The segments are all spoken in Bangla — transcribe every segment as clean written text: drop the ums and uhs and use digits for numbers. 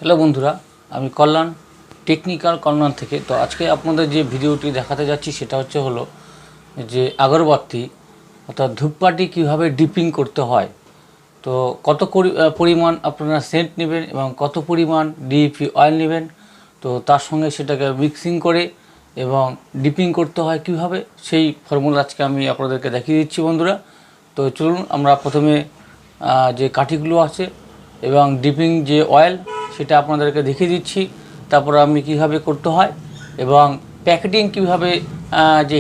হ্যালো বন্ধুরা, আমি কল্যাণ টেকনিক্যাল কর্নার থেকে। তো আজকে আপনাদের যে ভিডিওটি দেখাতে যাচ্ছি সেটা হলো যে আগরবাতি অর্থাৎ ধূপকাঠি কীভাবে ডিপিং করতে হয়। তো কত পরিমাণ আপনারা সেন্ট নেবেন এবং কত পরিমাণ ডিপি অয়েল নেবেন, তো তার সঙ্গে সেটাকে মিক্সিং করে এবং ডিপিং করতে হয় কীভাবে, সেই ফর্মুলা আজকে আমি আপনাদেরকে দেখিয়ে দিচ্ছি বন্ধুরা। তো চলুন আমরা প্রথমে যে কাঠিগুলো আছে এবং ডিপিং যে অয়েল সেটা আপনাদেরকে দেখিয়ে দিচ্ছি। তারপর আমি কিভাবে করতে হয় এবং প্যাকেটিং কিভাবে যে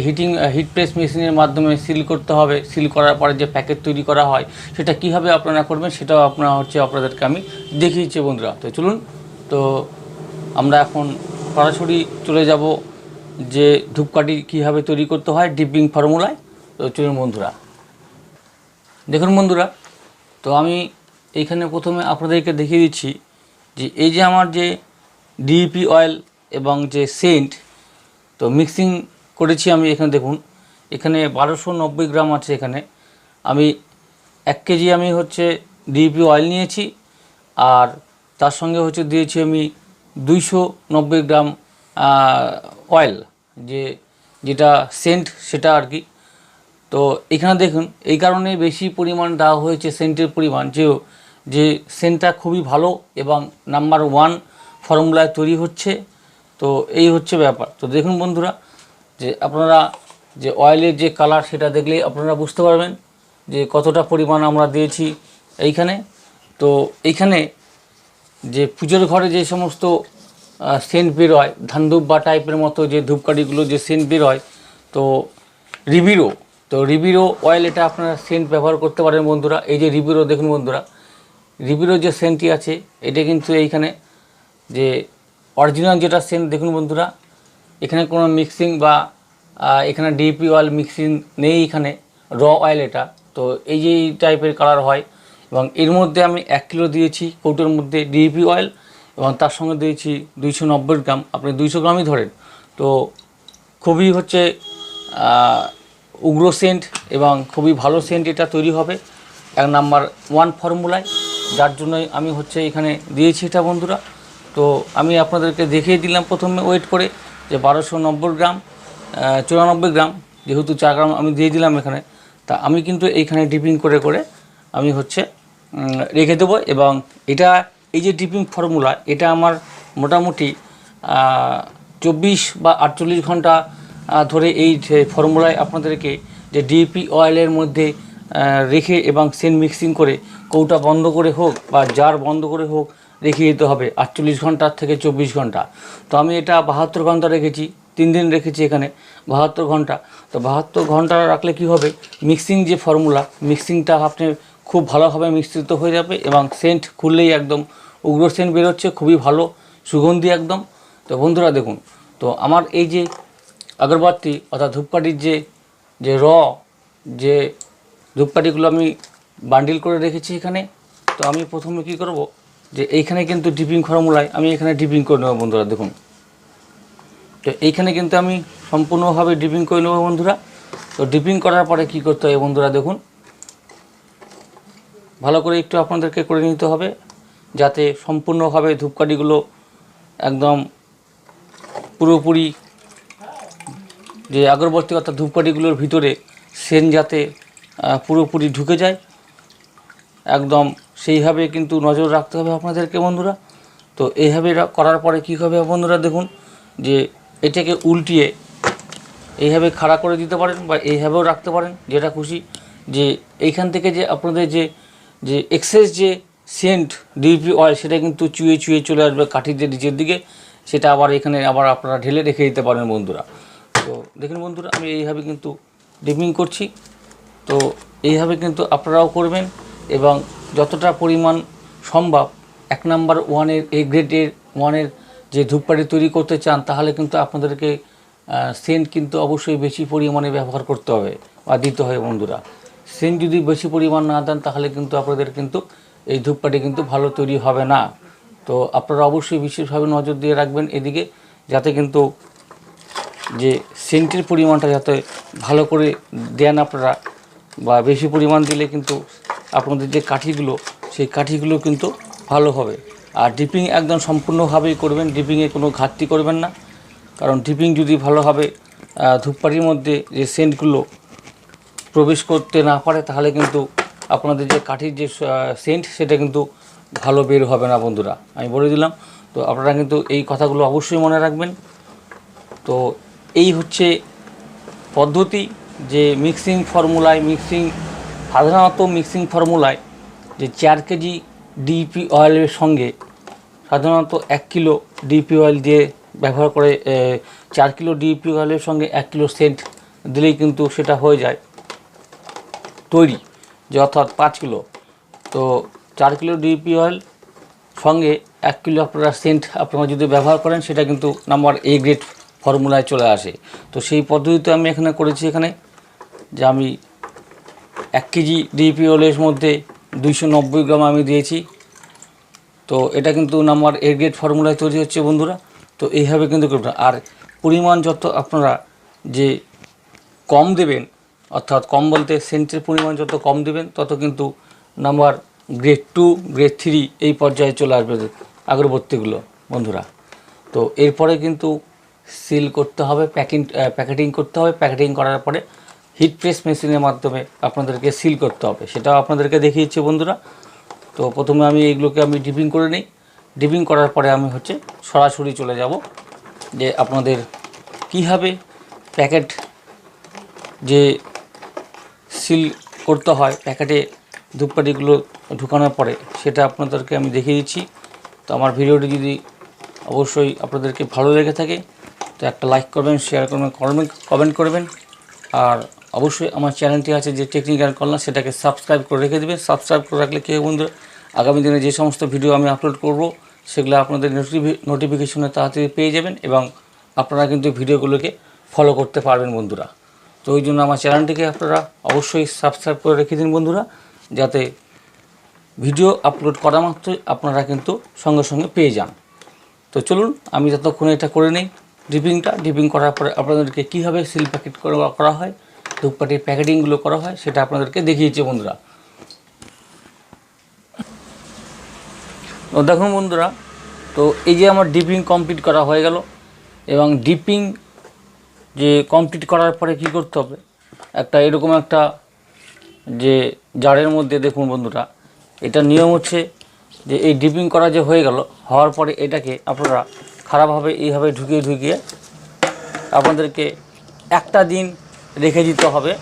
হিট প্রেস মেশিনের মাধ্যমে সিল করতে হবে, সিল করার পরে যে প্যাকেট তৈরি করা হয় সেটা কিভাবে আপনারা করবেন সেটাও আপনাদেরকে আমি দেখিয়েছি বন্ধুরা। তো চলুন, তো আমরা এখন সরাসরি চলে যাব যে ধূপকাঠি কীভাবে তৈরি করতে হয় ডিপিং ফর্মুলায়। তো চলুন বন্ধুরা, দেখুন বন্ধুরা, তো আমি এইখানে প্রথমে আপনাদেরকে দেখিয়ে দিচ্ছি যে এই যে আমার যে ডিপি অয়েল এবং যে সেন্ট তো মিক্সিং করেছি আমি। এখানে দেখুন, এখানে 1290 গ্রাম আছে। এখানে আমি 1 কেজি আমি ডিপি অয়েল নিয়েছি, আর তার সঙ্গে দিয়েছি আমি 290 গ্রাম অয়েল, যেটা সেন্ট সেটা আর কি। তো এখানে দেখুন, এই কারণে বেশি পরিমাণ দেওয়া হয়েছে সেন্টের পরিমাণ, যে সেন্টটা খুবই ভালো এবং নাম্বার 1 ফর্মুলায় তৈরি হচ্ছে। তো এই হচ্ছে ব্যাপার। তো দেখুন বন্ধুরা, যে আপনারা যে অয়েলের যে কালার সেটা দেখলেই আপনারা বুঝতে পারবেন যে কতটা পরিমাণ আমরা দিয়েছি এইখানে। তো এইখানে যে পুজোর ঘরে যে সমস্ত সেন্ট বের হয়, ধানধূপ বা টাইপের মতো যে ধূপকাঠিগুলো যে সেন্ট বের হয়, তো রিবিরো অয়েল এটা আপনারা সেন্ট ব্যবহার করতে পারেন বন্ধুরা। এই যে রিবিরো, দেখুন বন্ধুরা, রিবিরো যে সেন্টটি আছে এটা কিন্তু এইখানে যে অরিজিনাল যেটা সেন্ট, দেখুন বন্ধুরা, এখানে কোনো মিক্সিং বা এখানে ডিপি অয়েল মিক্সিং নেই, এখানে র অয়েল এটা। তো এই যে এই টাইপের কালার হয়, এবং এর মধ্যে আমি 1 কিলো দিয়েছি কৌটোর মধ্যে ডিপি অয়েল, এবং তার সঙ্গে দিয়েছি 290 গ্রাম, আপনি 200 গ্রামই ধরেন। তো খুবই উগ্র সেন্ট এবং খুবই ভালো সেন্ট এটা তৈরি হবে 1 নাম্বার 1 ফর্মুলায়, যার জন্যই আমি এখানে দিয়েছি এটা বন্ধুরা। তো আমি আপনাদেরকে দেখিয়ে দিলাম প্রথমে ওয়েট করে যে 1290 গ্রাম 94 গ্রাম, যেহেতু 4 গ্রাম আমি দিয়ে দিলাম এখানে। তা আমি কিন্তু এইখানে ডিপিং করে আমি রেখে দেবো। এবং এটা এই যে ডিপিং ফর্মুলা, এটা আমার মোটামুটি 24 বা 48 ঘন্টা ধরে এই ফর্মুলায় আপনাদেরকে যে ডিপি অয়েলের মধ্যে রেখে এবং সেন্ট মিক্সিং করে কৌটা বন্ধ করে হোক বা জার বন্ধ করে হোক রেখে দিতে হবে 48 ঘন্টার থেকে 24 ঘন্টা। তো আমি এটা 72 ঘন্টা রেখেছি, 3 দিন রেখেছি এখানে 72 ঘন্টা। তো 72 ঘন্টা রাখলে কি হবে, মিক্সিং যে ফর্মুলা, মিক্সিংটা আপনি খুব ভালোভাবে মিশ্রিত হয়ে যাবে এবং সেন্ট খুললেই একদম উগ্র সেন্ট বেরোচ্ছে, খুবই ভালো সুগন্ধি একদম। তো বন্ধুরা দেখুন, তো আমার এই যে আগরবাতি অর্থাৎ ধূপকাঠির যে যে ধূপকাঠিগুলো আমি বান্ডিল করে রেখেছি এখানে। তো আমি প্রথমে কি করব, যে এইখানে কিন্তু ডিপিং ফর্মুলায় আমি এখানে ডিপিং করে নেব বন্ধুরা। দেখুন, তো এইখানে কিন্তু আমি সম্পূর্ণভাবে ডিপিং করে নেব বন্ধুরা। তো ডিপিং করার পরে কি করতে হবে বন্ধুরা, দেখুন, ভালো করে একটু আপনাদেরকে করে নিতে হবে, যাতে সম্পূর্ণভাবে ধূপকাঠিগুলো একদম পুরোপুরি যে আগরবাতি অর্থাৎ ধূপকাঠিগুলোর ভিতরে সেন্ট যাতে পুরোপুরি ঢুকে যায়, একদম সেইভাবে কিন্তু নজর রাখতে হবে আপনাদেরকে বন্ধুরা। তো এইভাবে করার পরে কী হবে বন্ধুরা, দেখুন, যে এটাকে উল্টিয়ে এইভাবে খাড়া করে দিতে পারেন বা এইভাবেও রাখতে পারেন, যেটা খুশি। যে এইখান থেকে যে আপনাদের যে এক্সেস যে সেন্ট ডিপি অয়েল সেটা কিন্তু চুয়ে চলে আসবে কাঠিতে নিচের দিকে, সেটা এখানে আপনারা ঢেলে রেখে দিতে পারেন বন্ধুরা। তো দেখুন বন্ধুরা, আমি এইভাবে কিন্তু ডিপিং করছি। তো এইভাবে কিন্তু আপনারাও করবেন, এবং যতটা পরিমাণ সম্ভব 1 নাম্বার 1-এর এ গ্রেডের 1-এর যে ধূপকাঠি তৈরি করতে চান, তাহলে কিন্তু আপনাদেরকে সেন্ট কিন্তু অবশ্যই বেশি পরিমাণে ব্যবহার করতে হবে বা দিতে হবে বন্ধুরা। সেন্ট যদি বেশি পরিমাণ না দেন তাহলে কিন্তু আপনাদের কিন্তু এই ধূপকাঠি কিন্তু ভালো তৈরি হবে না। তো আপনারা অবশ্যই বিশেষভাবে নজর দিয়ে রাখবেন এদিকে, যাতে কিন্তু যে সেন্টের পরিমাণটা যাতে ভালো করে দেন আপনারা, বা বেশি পরিমাণ দিলে কিন্তু আপনাদের যে কাঠিগুলো সেই কাঠিগুলো কিন্তু ভালো হবে। আর ডিপিং একদম সম্পূর্ণভাবেই করবেন, ডিপিংয়ে কোনো ঘাটতি করবেন না। কারণ ডিপিং যদি ভালোভাবে ধূপকাঠির মধ্যে যে সেন্টগুলো প্রবেশ করতে না পারে, তাহলে কিন্তু আপনাদের যে কাঠির যে সেন্ট সেটা কিন্তু ভালো বের হবে না বন্ধুরা, আমি বলে দিলাম। তো আপনারা কিন্তু এই কথাগুলো অবশ্যই মনে রাখবেন। তো এই হচ্ছে পদ্ধতি যে মিক্সিং ফর্মুলায় সাধারণত মিক্সিং ফর্মুলায় যে 4 কেজি ডিপি অয়েলের সঙ্গে সাধারণত 1 কিলো ডিপি অয়েল দিয়ে ব্যবহার করে 4 কিলো ডিপি অয়েলের সঙ্গে 1 কিলো সেন্ট দিলেই কিন্তু সেটা হয়ে যায় তৈরি, যে অর্থাৎ 5 কিলো। তো 4 কিলো ডিপি অয়েল সঙ্গে 1 কিলো আপনারা সেন্ট আপনারা যদি ব্যবহার করেন, সেটা কিন্তু নাম্বার এ গ্রেড ফর্মুলায় চলে আসে। তো সেই পদ্ধতিতে আমি এখানে করেছি, এখানে যে আমি 1 কেজি ডিপি অয়েলের মধ্যে 290 গ্রাম আমি দিয়েছি। তো এটা কিন্তু নাম্বার এ গ্রেড ফর্মুলায় তৈরি হচ্ছে বন্ধুরা। তো এইভাবে কিন্তু করবেন। আর পরিমাণ যত আপনারা যে কম দেবেন, অর্থাৎ কম বলতে সেন্টের পরিমাণ যত কম দেবেন, তত কিন্তু নাম্বার গ্রেড 2 গ্রেড 3 এই পর্যায়ে চলে আসবে আগরবাতিগুলো বন্ধুরা। তো এরপরে কিন্তু সিল করতে হবে, প্যাকেটিং করতে হবে। প্যাকেটিং করার পরে হিট প্রেস মেশিনের মাধ্যমে আপনাদেরকে সিল করতে হবে, সেটাও আপনাদেরকে দেখিয়েছি বন্ধুরা। তো প্রথমে আমি এইগুলোকে আমি ডিপিং করে নিই। ডিপিং করার পরে আমি সরাসরি চলে যাব যে আপনাদের কীভাবে প্যাকেট যে সিল করতে হয়, প্যাকেটে ধূপকাঠিগুলো ঢুকানোর পরে সেটা আপনাদেরকে আমি দেখিয়ে দিচ্ছি। তো আমার ভিডিওটি যদি অবশ্যই আপনাদেরকে ভালো লেগে থাকে, তো একটা লাইক করবেন, শেয়ার করবেন, কমেন্ট করবেন। আর অবশ্যই আমার চ্যানেলটি আছে যে টেকনিক্যাল কল্যাণ, সেটাকে সাবস্ক্রাইব করে রেখে দেবেন। সাবস্ক্রাইব করে রাখলে কী হবে বন্ধুরা, আগামী দিনে যে সমস্ত ভিডিও আমি আপলোড করব, সেগুলো আপনাদের নোটিফিকেশনে তাড়াতাড়ি পেয়ে যাবেন এবং আপনারা কিন্তু ভিডিওগুলোকে ফলো করতে পারবেন বন্ধুরা। তো ওই জন্য আমার চ্যানেলটিকে আপনারা অবশ্যই সাবস্ক্রাইব করে রেখে দিন বন্ধুরা, যাতে ভিডিও আপলোড করা মাত্রই আপনারা কিন্তু সঙ্গে সঙ্গে পেয়ে যান। তো চলুন আমি ততক্ষণে এটা করে নিই ডিপিং করার পরে আপনাদেরকে কীভাবে সিল প্যাকেট করা হয়, ধূপকাঠির প্যাকেটিংগুলো করা হয়, সেটা আপনাদেরকে দেখিয়েছি বন্ধুরা। তো দেখুন বন্ধুরা, তো এই যে আমার ডিপিং কমপ্লিট করা হয়ে গেল। এবং ডিপিং যে কমপ্লিট করার পরে কি করতে হবে, এরকম একটা যে জারের মধ্যে দেখুন বন্ধুরা, এটা নিয়ম হচ্ছে যে এই ডিপিং করা যে হয়ে গেল, হওয়ার পরে এটাকে আপনারা খারাপভাবে এইভাবে ঢুকিয়ে আপনাদেরকে একটা দিন রেখে দিতে হবে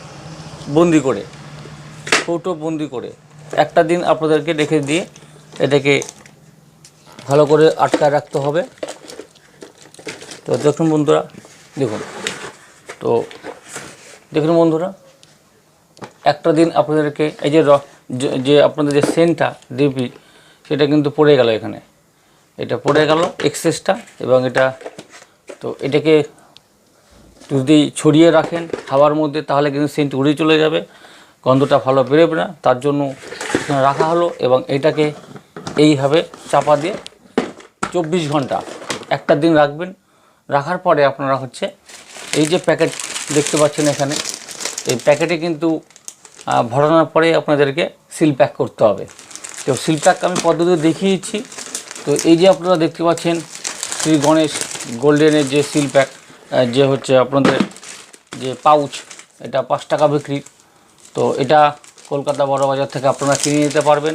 বন্দি করে, কৌটো বন্দি করে একটা দিন আপনাদেরকে রেখে দিয়ে এটাকে ভালো করে আটকায় রাখতে হবে। তো দেখুন বন্ধুরা, দেখুন বন্ধুরা, একটা দিন আপনাদেরকে এই যে আপনাদের যে সেন্টটা ডিপি, সেটা কিন্তু পড়ে গেল, এখানে এটা পড়ে গেল এক্সেসটা। এবং এটাকে যদি ছড়িয়ে রাখেন হাওয়ার মধ্যে, তাহলে কিন্তু সেন্ট উড়ে চলে যাবে, গন্ধটা ভালো বেরোবে না। তার জন্য রাখা হলো এবং এটাকে এইভাবে চাপা দিয়ে 24 ঘন্টা একটা দিন রাখবেন। রাখার পরে আপনারা এই যে প্যাকেট দেখতে পাচ্ছেন এখানে, এই প্যাকেটে কিন্তু ভরানোর পরে আপনাদেরকে সিল প্যাক করতে হবে। তো সিল প্যাক আমি পদ্ধতি দেখিয়েছি। তো এই যে আপনারা দেখতে পাচ্ছেন শ্রী গণেশ গোল্ডেনের যে সিল প্যাক, যে আপনাদের যে পাউচ, এটা 5 টাকা বিক্রি। তো এটা কলকাতা বড় বাজার থেকে আপনারা কিনে নিতে পারবেন।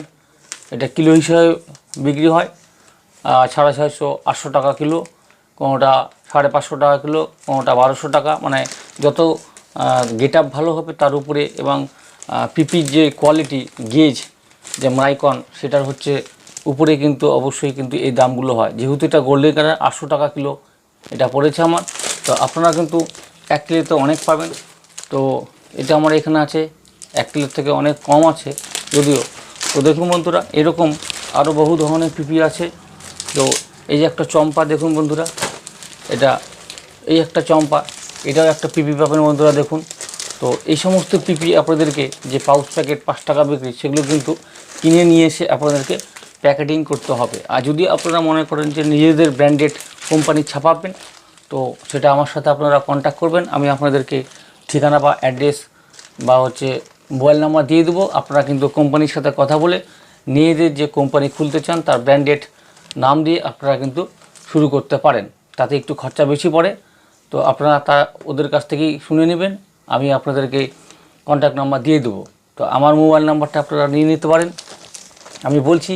এটা কিলো হিসাবে বিক্রি হয়, 650 800 টাকা কিলো, কোনোটা 550 টাকা কিলো, কোনোটা 1200 টাকা। মানে যত গেট আপ ভালো হবে তার উপরে, এবং পিপির যে কোয়ালিটি গেজ যে মাইকন, সেটার উপরে কিন্তু অবশ্যই কিন্তু এই দামগুলো হয়। যেহেতু এটা গোল্ডেন কালার, 800 টাকা কিলো এটা পড়েছে আমার। তো আপনারা কিন্তু 1 কিলোতে অনেক পাবেন। তো এটা আমার এখানে আছে 1 কিলোর থেকে অনেক কম আছে যদিও। তো দেখুন বন্ধুরা, এরকম আরও বহু ধরনের পিপি আছে। তো এই যে একটা চম্পা দেখুন বন্ধুরা, এই একটা চম্পা, এটাও একটা পিপি পাবেন বন্ধুরা দেখুন। তো এই সমস্ত পিপি আপনাদেরকে যে পাউচ প্যাকেট 5 টাকা বিক্রি, সেগুলো কিন্তু কিনে নিয়ে এসে আপনাদেরকে প্যাকেটিং করতে হবে। আর যদি আপনারা মনে করেন যে নিজেদের ব্র্যান্ডেড কোম্পানি ছাপাবেন, তো সেটা আমার সাথে আপনারা কন্ট্যাক্ট করবেন। আমি আপনাদেরকে ঠিকানা বা অ্যাড্রেস বা মোবাইল নাম্বার দিয়ে দেবো। আপনারা কিন্তু কোম্পানির সাথে কথা বলে নিজেদের যে কোম্পানি খুলতে চান তার ব্র্যান্ডেড নাম দিয়ে আপনারা কিন্তু শুরু করতে পারেন। তাতে একটু খরচা বেশি পড়ে, তো আপনারা ওদের কাছ থেকেই শুনে নেবেন। আমি আপনাদেরকে কন্ট্যাক্ট নাম্বার দিয়ে দেবো। তো আমার মোবাইল নাম্বারটা আপনারা নিয়ে নিতে পারেন। আমি বলছি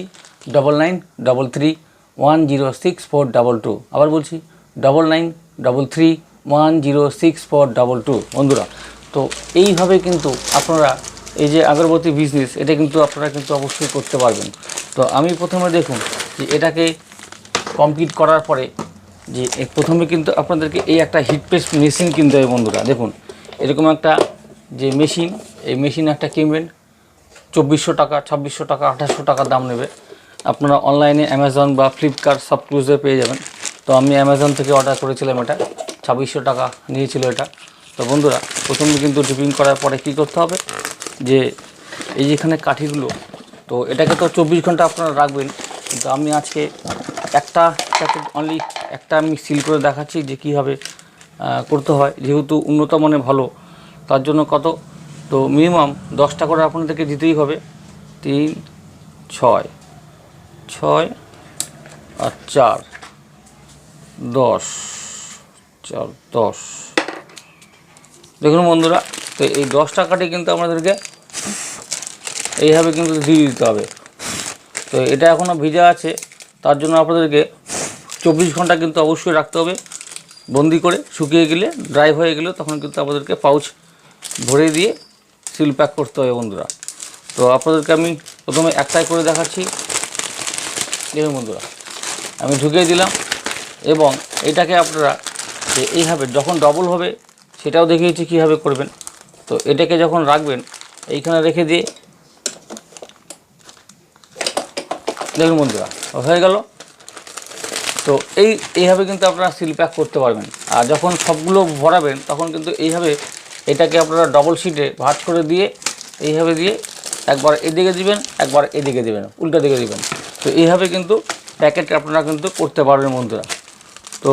9933106422। আবার বলছি 9933106422 বন্ধুরা। তো এইভাবে কিন্তু আপনারা এই যে আগরবাতি বিজনেস, এটা কিন্তু আপনারা কিন্তু অবশ্যই করতে পারবেন। তো আমি প্রথমে দেখুন যে এটাকে কমপ্লিট করার পরে যে প্রথমে কিন্তু আপনাদেরকে এই একটা হিট প্রেস মেশিন কিনতে হবে বন্ধুরা। দেখুন এরকম একটা যে মেশিন, এই মেশিন একটা কিনবেন। 2400 টাকা, 2600 টাকা, 2800 টাকা দাম নেবে। আপনারা অনলাইনে অ্যামাজন বা ফ্লিপকার্ট সব ক্লুজে পেয়ে যাবেন। তো আমি অ্যামাজন থেকে অর্ডার করেছিলাম, এটা 2600 টাকা নিয়েছিল এটা। তো বন্ধুরা প্রথমে কিন্তু ডিপিং করার পরে কি করতে হবে, যে এই যেখানে কাঠিগুলো, তো এটাকে তো 24 ঘন্টা আপনারা রাখবেন। কিন্তু আমি আজকে একটা অনলি একটা আমি সিল করে দেখাচ্ছি যে কীভাবে করতে হয়। যেহেতু উন্নত মানে ভালো, তার জন্য কত, তো মিনিমাম 10টা করে আপনাদেরকে দিতেই হবে। 3, 6, 6 আর 4, 10, 4, 10। দেখুন বন্ধুরা, তো এই 10 টাকাটি কিন্তু আমাদেরকে এইভাবে কিন্তু দিয়ে দিতে হবে। তো এটা এখনও ভিজা আছে, তার জন্য আপনাদেরকে 24 ঘন্টা কিন্তু অবশ্যই রাখতে হবে বন্দি করে। শুকিয়ে গেলে, ড্রাই হয়ে গেলে তখন কিন্তু আমাদেরকে পাউচ ভরে দিয়ে সিল প্যাক করতে হবে বন্ধুরা। তো আপনাদেরকে আমি প্রথমে একটাই করে দেখাচ্ছি। দেখুন বন্ধুরা, আমি ঢুকিয়ে দিলাম এবং এটাকে আপনারা এইভাবে যখন ডবল হবে সেটাও দেখিয়েছি কীভাবে করবেন। তো এটাকে যখন রাখবেন এইখানে রেখে দিয়ে, দেখুন বন্ধুরা হয়ে গেল। তো এইভাবে কিন্তু আপনারা সিল প্যাক করতে পারবেন। আর যখন সবগুলো ভরাবেন তখন কিন্তু এইভাবে এটাকে আপনারা ডবল শিটে ভাঁজ করে দিয়ে এইভাবে দিয়ে একবার এদিকে দিবেন, একবার এদিকে দিবেন, উল্টো দিকে দিবেন। তো এইভাবে কিন্তু প্যাকেট আপনারা কিন্তু করতে পারবেন বন্ধুরা। তো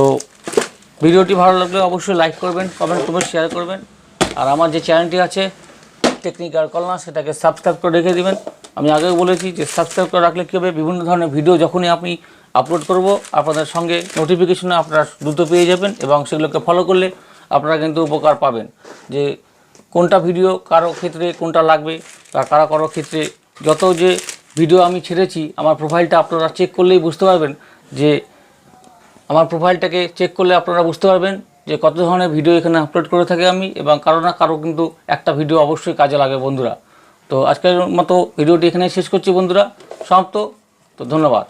ভিডিওটি ভালো লাগলে অবশ্যই লাইক করবেন, কমেন্ট করবেন, শেয়ার করবেন। আর আমার যে চ্যানেলটি আছে টেকনিক্যাল কলনা, সেটাকে সাবস্ক্রাইব করে রেখে দিবেন। আমি আগেও বলেছি যে সাবস্ক্রাইব করে রাখলে কী হবে, বিভিন্ন ধরনের ভিডিও যখনই আপনি আপলোড করব আপনাদের সঙ্গে নোটিফিকেশনে আপনারা দ্রুত পেয়ে যাবেন এবং সেগুলোকে ফলো করলে আপনারা কিন্তু উপকার পাবেন। যে কোনটা ভিডিও কারো ক্ষেত্রে কোনটা লাগবে বা কারো ক্ষেত্রে যত যে ভিডিও আমি ছেড়েছি, আমার প্রোফাইলটা আপনারা চেক করলেই বুঝতে পারবেন। যে আমার প্রোফাইলটাকে চেক করলে আপনারা বুঝতে পারবেন যে কত ধরনের ভিডিও এখানে আপলোড করে থাকি আমি, এবং কারো না কারো কিন্তু একটা ভিডিও অবশ্যই কাজে লাগে বন্ধুরা। তো আজকের মতো ভিডিওটি এখানে শেষ করছি বন্ধুরা, সমাপ্ত। তো ধন্যবাদ।